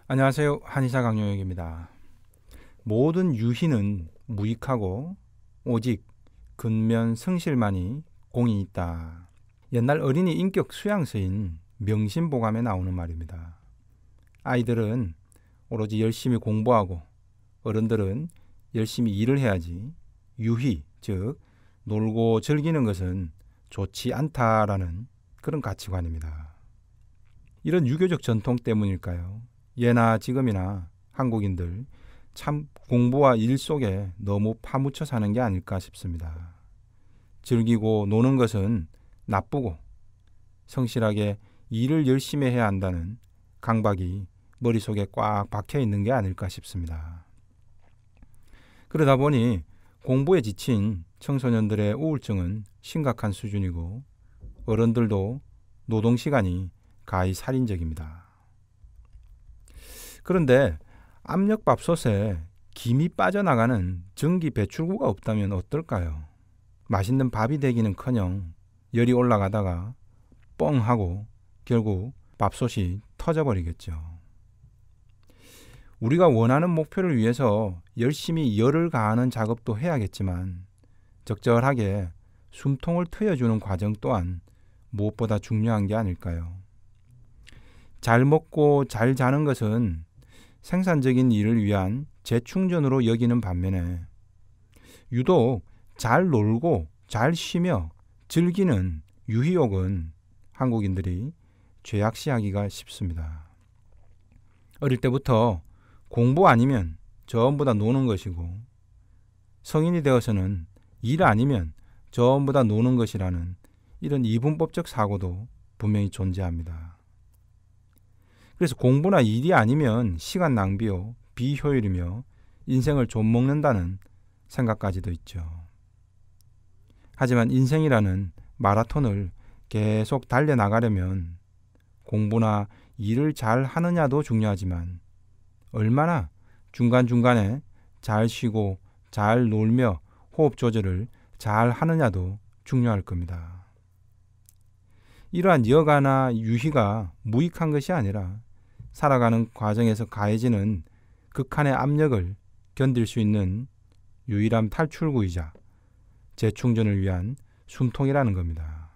안녕하세요. 한의사 강용혁입니다. 모든 유희는 무익하고 오직 근면 성실만이 공이 있다. 옛날 어린이 인격 수양서인 명심보감에 나오는 말입니다. 아이들은 오로지 열심히 공부하고 어른들은 열심히 일을 해야지 유희, 즉 놀고 즐기는 것은 좋지 않다라는 그런 가치관입니다. 이런 유교적 전통 때문일까요? 예나 지금이나 한국인들 참 공부와 일 속에 너무 파묻혀 사는 게 아닐까 싶습니다. 즐기고 노는 것은 나쁘고 성실하게 일을 열심히 해야 한다는 강박이 머릿속에 꽉 박혀 있는 게 아닐까 싶습니다. 그러다 보니 공부에 지친 청소년들의 우울증은 심각한 수준이고 어른들도 노동시간이 가히 살인적입니다. 그런데 압력밥솥에 김이 빠져나가는 전기 배출구가 없다면 어떨까요? 맛있는 밥이 되기는커녕 열이 올라가다가 뻥 하고 결국 밥솥이 터져버리겠죠. 우리가 원하는 목표를 위해서 열심히 열을 가하는 작업도 해야겠지만 적절하게 숨통을 트여주는 과정 또한 무엇보다 중요한 게 아닐까요? 잘 먹고 잘 자는 것은 생산적인 일을 위한 재충전으로 여기는 반면에 유독 잘 놀고 잘 쉬며 즐기는 유희욕은 한국인들이 죄악시하기가 쉽습니다. 어릴 때부터 공부 아니면 전부 다 노는 것이고 성인이 되어서는 일 아니면 전부 다 노는 것이라는 이런 이분법적 사고도 분명히 존재합니다. 그래서 공부나 일이 아니면 시간 낭비요, 비효율이며 인생을 좀먹는다는 생각까지도 있죠. 하지만 인생이라는 마라톤을 계속 달려나가려면 공부나 일을 잘 하느냐도 중요하지만 얼마나 중간중간에 잘 쉬고 잘 놀며 호흡 조절을 잘 하느냐도 중요할 겁니다. 이러한 여가나 유희가 무익한 것이 아니라 살아가는 과정에서 가해지는 극한의 압력을 견딜 수 있는 유일한 탈출구이자 재충전을 위한 숨통이라는 겁니다.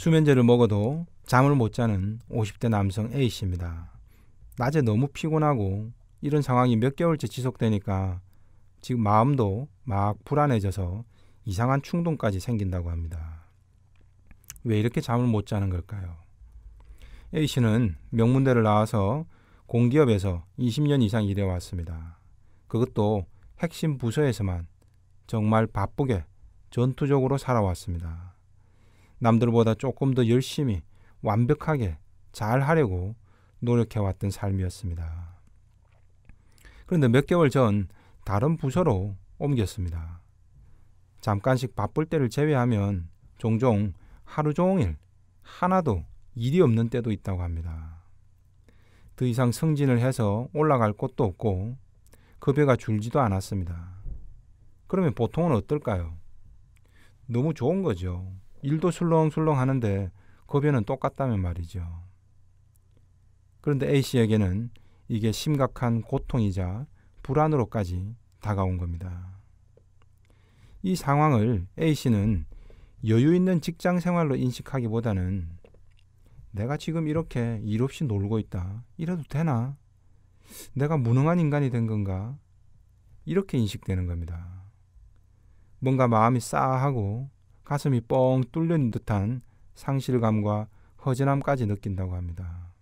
수면제를 먹어도 잠을 못 자는 50대 남성 A씨입니다. 낮에 너무 피곤하고 이런 상황이 몇 개월째 지속되니까 지금 마음도 막 불안해져서 이상한 충동까지 생긴다고 합니다. 왜 이렇게 잠을 못 자는 걸까요? A씨는 명문대를 나와서 공기업에서 20년 이상 일해왔습니다. 그것도 핵심 부서에서만 정말 바쁘게 전투적으로 살아왔습니다. 남들보다 조금 더 열심히 완벽하게 잘 하려고 노력해왔던 삶이었습니다. 그런데 몇 개월 전 다른 부서로 옮겼습니다. 잠깐씩 바쁠 때를 제외하면 종종 하루 종일 하나도 일이 없는 때도 있다고 합니다. 더 이상 승진을 해서 올라갈 곳도 없고 급여가 줄지도 않았습니다. 그러면 보통은 어떨까요? 너무 좋은 거죠. 일도 술렁술렁 하는데 급여는 똑같다면 말이죠. 그런데 A씨에게는 이게 심각한 고통이자 불안으로까지 다가온 겁니다. 이 상황을 A씨는 여유 있는 직장 생활로 인식하기보다는 내가 지금 이렇게 일 없이 놀고 있다. 이래도 되나? 내가 무능한 인간이 된 건가? 이렇게 인식되는 겁니다. 뭔가 마음이 싸하고 가슴이 뻥 뚫린 듯한 상실감과 허전함까지 느낀다고 합니다.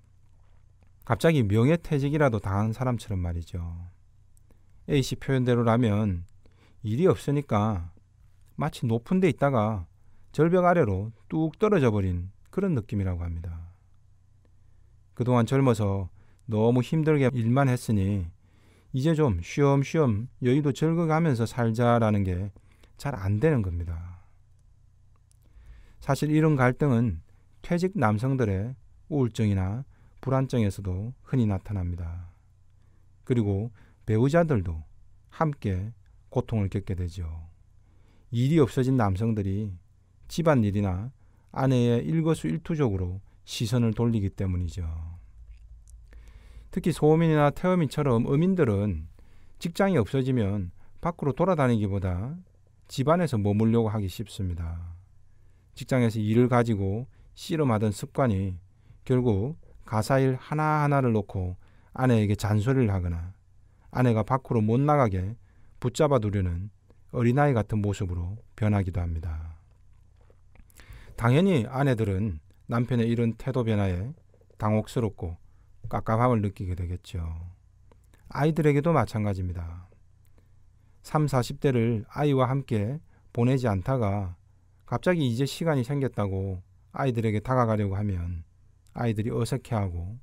갑자기 명예퇴직이라도 당한 사람처럼 말이죠. A씨 표현대로라면 일이 없으니까 마치 높은 데 있다가 절벽 아래로 뚝 떨어져 버린 그런 느낌이라고 합니다. 그동안 젊어서 너무 힘들게 일만 했으니 이제 좀 쉬엄쉬엄 여유도 즐거가면서 살자라는 게 잘 안 되는 겁니다. 사실 이런 갈등은 퇴직 남성들의 우울증이나 불안증에서도 흔히 나타납니다. 그리고 배우자들도 함께 고통을 겪게 되죠. 일이 없어진 남성들이 집안일이나 아내의 일거수일투족으로 시선을 돌리기 때문이죠. 특히 소음인이나 태음인처럼 음인들은 직장이 없어지면 밖으로 돌아다니기보다 집안에서 머물려고 하기 쉽습니다. 직장에서 일을 가지고 씨름하던 습관이 결국 가사일 하나하나를 놓고 아내에게 잔소리를 하거나 아내가 밖으로 못 나가게 붙잡아 두려는 어린아이 같은 모습으로 변하기도 합니다. 당연히 아내들은 남편의 이런 태도 변화에 당혹스럽고 깝깝함을 느끼게 되겠죠. 아이들에게도 마찬가지입니다. 30, 40대를 아이와 함께 보내지 않다가 갑자기 이제 시간이 생겼다고 아이들에게 다가가려고 하면 아이들이 어색해하고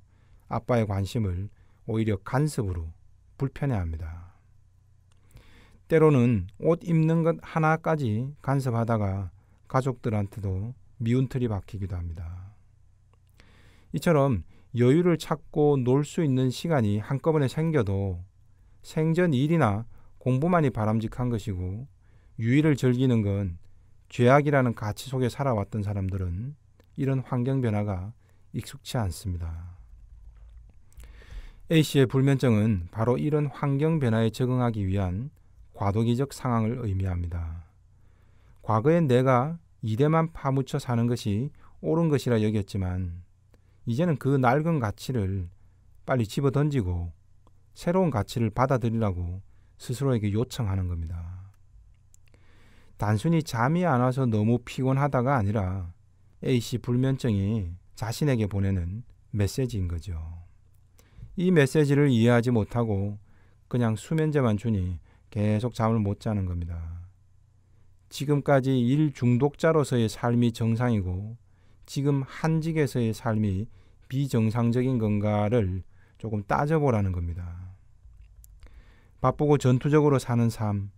아빠의 관심을 오히려 간섭으로 불편해합니다. 때로는 옷 입는 것 하나까지 간섭하다가 가족들한테도 미운 틀이 박히기도 합니다. 이처럼 여유를 찾고 놀 수 있는 시간이 한꺼번에 생겨도 생전 일이나 공부만이 바람직한 것이고 유의를 즐기는 건 죄악이라는 가치 속에 살아왔던 사람들은 이런 환경 변화가 익숙치 않습니다. A씨의 불면증은 바로 이런 환경 변화에 적응하기 위한 과도기적 상황을 의미합니다. 과거엔 내가 이래만 파묻혀 사는 것이 옳은 것이라 여겼지만 이제는 그 낡은 가치를 빨리 집어던지고 새로운 가치를 받아들이라고 스스로에게 요청하는 겁니다. 단순히 잠이 안 와서 너무 피곤하다가 아니라 A씨 불면증이 자신에게 보내는 메시지인 거죠. 이 메시지를 이해하지 못하고 그냥 수면제만 주니 계속 잠을 못 자는 겁니다. 지금까지 일 중독자로서의 삶이 정상이고 지금 한직에서의 삶이 비정상적인 건가를 조금 따져보라는 겁니다. 바쁘고 전투적으로 사는 삶,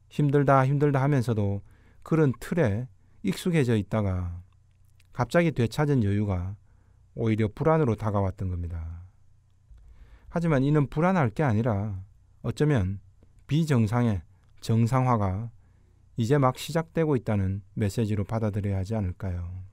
힘들다 하면서도 그런 틀에 익숙해져 있다가 갑자기 되찾은 여유가 오히려 불안으로 다가왔던 겁니다. 하지만 이는 불안할 게 아니라 어쩌면 비정상의 정상화가 이제 막 시작되고 있다는 메시지로 받아들여야 하지 않을까요?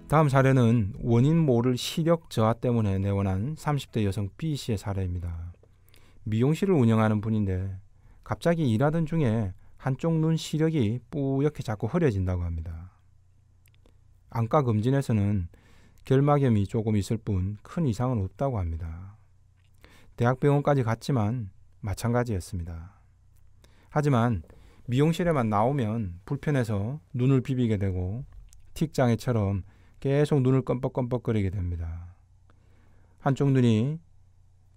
다음 사례는 원인 모를 시력 저하 때문에 내원한 30대 여성 B씨의 사례입니다. 미용실을 운영하는 분인데 갑자기 일하던 중에 한쪽 눈 시력이 뿌옇게 자꾸 흐려진다고 합니다. 안과 검진에서는 결막염이 조금 있을 뿐 큰 이상은 없다고 합니다. 대학병원까지 갔지만 마찬가지였습니다. 하지만 미용실에만 나오면 불편해서 눈을 비비게 되고 틱장애처럼 계속 눈을 껌뻑껌뻑거리게 됩니다. 한쪽 눈이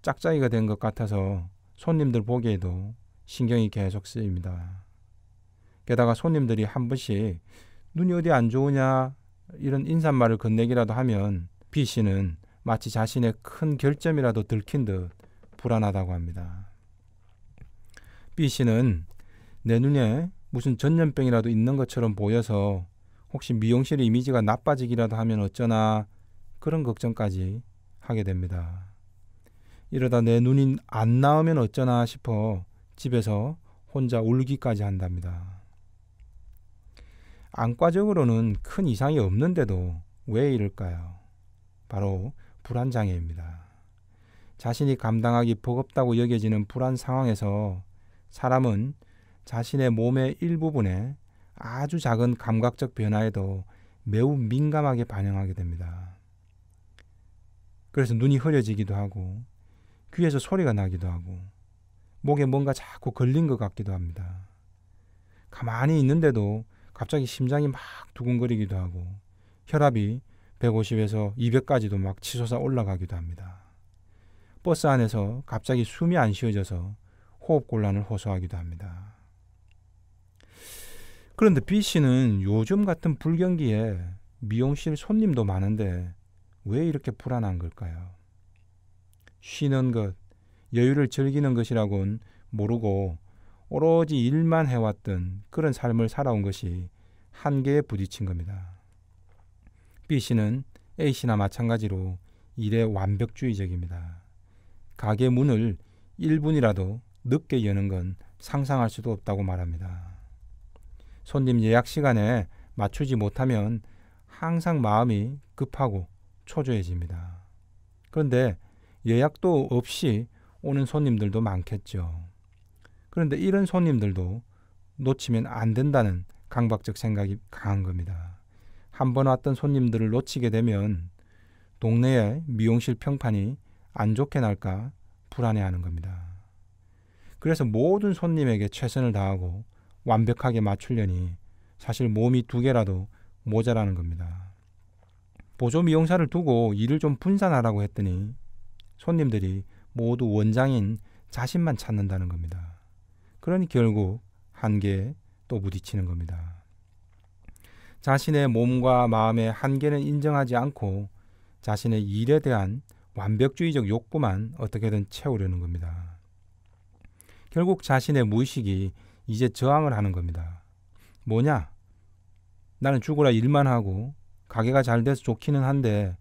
짝짝이가 된 것 같아서 손님들 보기에도 신경이 계속 쓰입니다. 게다가 손님들이 한 번씩 눈이 어디 안 좋으냐 이런 인사말을 건네기라도 하면 B씨는 마치 자신의 큰 결점이라도 들킨 듯 불안하다고 합니다. B씨는 내 눈에 무슨 전염병이라도 있는 것처럼 보여서 혹시 미용실 이미지가 나빠지기라도 하면 어쩌나 그런 걱정까지 하게 됩니다. 이러다 내 눈이 안 나오면 어쩌나 싶어 집에서 혼자 울기까지 한답니다. 안과적으로는 큰 이상이 없는데도 왜 이럴까요? 바로 불안장애입니다. 자신이 감당하기 버겁다고 여겨지는 불안 상황에서 사람은 자신의 몸의 일부분에 아주 작은 감각적 변화에도 매우 민감하게 반응하게 됩니다. 그래서 눈이 흐려지기도 하고 귀에서 소리가 나기도 하고 목에 뭔가 자꾸 걸린 것 같기도 합니다. 가만히 있는데도 갑자기 심장이 막 두근거리기도 하고 혈압이 150에서 200까지도 막 치솟아 올라가기도 합니다. 버스 안에서 갑자기 숨이 안 쉬어져서 호흡곤란을 호소하기도 합니다. 그런데 B씨는 요즘 같은 불경기에 미용실 손님도 많은데 왜 이렇게 불안한 걸까요? 쉬는 것, 여유를 즐기는 것이라곤 모르고 오로지 일만 해왔던 그런 삶을 살아온 것이 한계에 부딪힌 겁니다. B씨는 A씨나 마찬가지로 일에 완벽주의적입니다. 가게 문을 1분이라도 늦게 여는 건 상상할 수도 없다고 말합니다. 손님 예약 시간에 맞추지 못하면 항상 마음이 급하고 초조해집니다. 그런데 예약도 없이 오는 손님들도 많겠죠. 그런데 이런 손님들도 놓치면 안 된다는 강박적 생각이 강한 겁니다. 한 번 왔던 손님들을 놓치게 되면 동네의 미용실 평판이 안 좋게 날까 불안해하는 겁니다. 그래서 모든 손님에게 최선을 다하고 완벽하게 맞추려니 사실 몸이 2개라도 모자라는 겁니다. 보조 미용사를 두고 일을 좀 분산하라고 했더니 손님들이 모두 원장인 자신만 찾는다는 겁니다. 그러니 결국 한계에 또 부딪히는 겁니다. 자신의 몸과 마음의 한계는 인정하지 않고 자신의 일에 대한 완벽주의적 욕구만 어떻게든 채우려는 겁니다. 결국 자신의 무의식이 이제 저항을 하는 겁니다. 뭐냐? 나는 죽으라 일만 하고 가게가 잘 돼서 좋기는 한데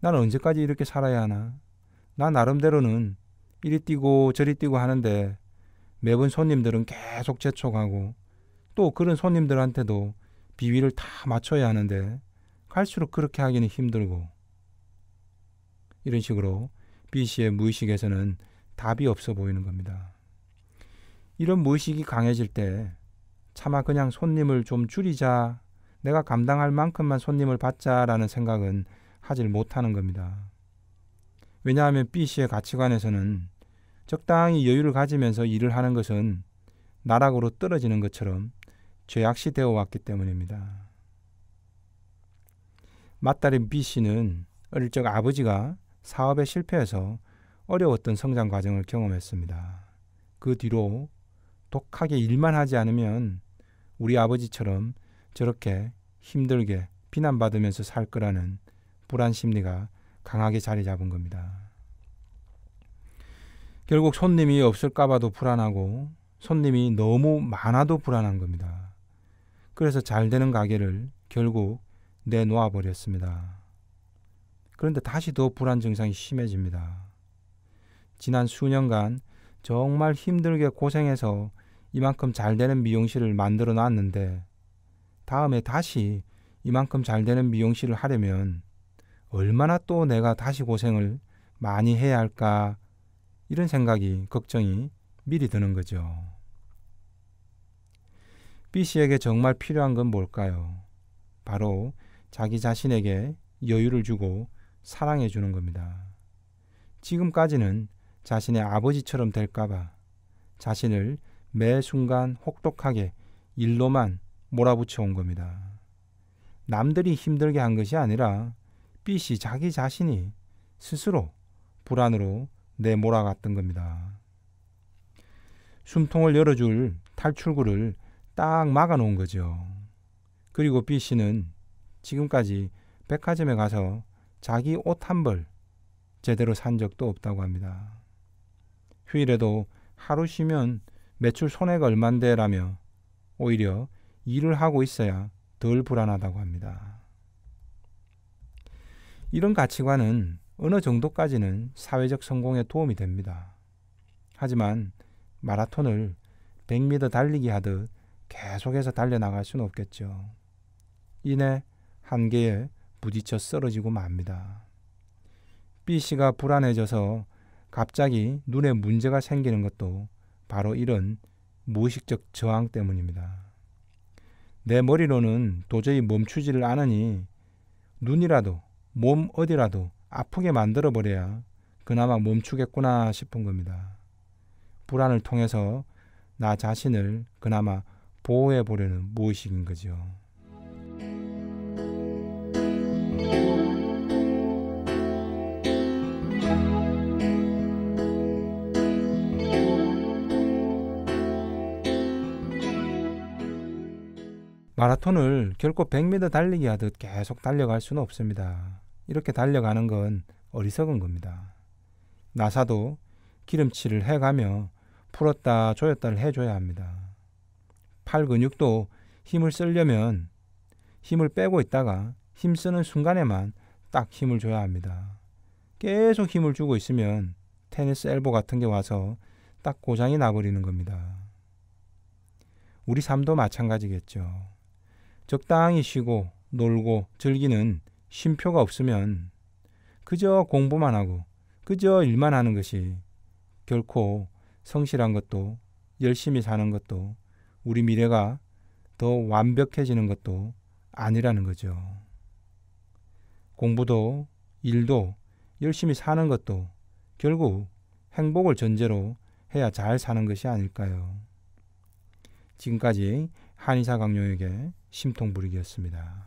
나는 언제까지 이렇게 살아야 하나? 나 나름대로는 이리 뛰고 저리 뛰고 하는데 매번 손님들은 계속 재촉하고 또 그런 손님들한테도 비위를 다 맞춰야 하는데 갈수록 그렇게 하기는 힘들고 이런 식으로 B씨의 무의식에서는 답이 없어 보이는 겁니다. 이런 무의식이 강해질 때 차마 그냥 손님을 좀 줄이자, 내가 감당할 만큼만 손님을 받자라는 생각은 하질 못하는 겁니다. 왜냐하면 B씨의 가치관에서는 적당히 여유를 가지면서 일을 하는 것은 나락으로 떨어지는 것처럼 죄악시 되어 왔기 때문입니다. 맏딸인 B씨는 어릴 적 아버지가 사업에 실패해서 어려웠던 성장 과정을 경험했습니다. 그 뒤로 독하게 일만 하지 않으면 우리 아버지처럼 저렇게 힘들게 비난받으면서 살 거라는 불안 심리가 강하게 자리 잡은 겁니다. 결국 손님이 없을까 봐도 불안하고 손님이 너무 많아도 불안한 겁니다. 그래서 잘 되는 가게를 결국 내놓아 버렸습니다. 그런데 다시 더 불안 증상이 심해집니다. 지난 수년간 정말 힘들게 고생해서 이만큼 잘 되는 미용실을 만들어 놨는데 다음에 다시 이만큼 잘 되는 미용실을 하려면 얼마나 또 내가 다시 고생을 많이 해야 할까, 이런 생각이, 걱정이 미리 드는 거죠. B씨에게 정말 필요한 건 뭘까요? 바로 자기 자신에게 여유를 주고 사랑해 주는 겁니다. 지금까지는 자신의 아버지처럼 될까봐 자신을 매 순간 혹독하게 일로만 몰아붙여 온 겁니다. 남들이 힘들게 한 것이 아니라 B씨 자기 자신이 스스로 불안으로 내몰아갔던 겁니다. 숨통을 열어줄 탈출구를 딱 막아놓은 거죠. 그리고 B씨는 지금까지 백화점에 가서 자기 옷 한 벌 제대로 산 적도 없다고 합니다. 휴일에도 하루 쉬면 매출 손해가 얼만데 라며 오히려 일을 하고 있어야 덜 불안하다고 합니다. 이런 가치관은 어느 정도까지는 사회적 성공에 도움이 됩니다. 하지만 마라톤을 100m 달리기 하듯 계속해서 달려나갈 수는 없겠죠. 이내 한계에 부딪혀 쓰러지고 맙니다. B씨가 불안해져서 갑자기 눈에 문제가 생기는 것도 바로 이런 무의식적 저항 때문입니다. 내 머리로는 도저히 멈추지를 않으니 눈이라도 몸 어디라도 아프게 만들어버려야 그나마 멈추겠구나 싶은 겁니다. 불안을 통해서 나 자신을 그나마 보호해보려는 무의식인 거죠. 마라톤을 결코 100m 달리기 하듯 계속 달려갈 수는 없습니다. 이렇게 달려가는 건 어리석은 겁니다. 나사도 기름칠을 해가며 풀었다 조였다를 해줘야 합니다. 팔 근육도 힘을 쓰려면 힘을 빼고 있다가 힘 쓰는 순간에만 딱 힘을 줘야 합니다. 계속 힘을 주고 있으면 테니스 엘보 같은 게 와서 딱 고장이 나버리는 겁니다. 우리 삶도 마찬가지겠죠. 적당히 쉬고 놀고 즐기는 쉼표가 없으면 그저 공부만 하고 그저 일만 하는 것이 결코 성실한 것도 열심히 사는 것도 우리 미래가 더 완벽해지는 것도 아니라는 거죠. 공부도 일도 열심히 사는 것도 결국 행복을 전제로 해야 잘 사는 것이 아닐까요? 지금까지 한의사 강용혁의 심통부리기였습니다.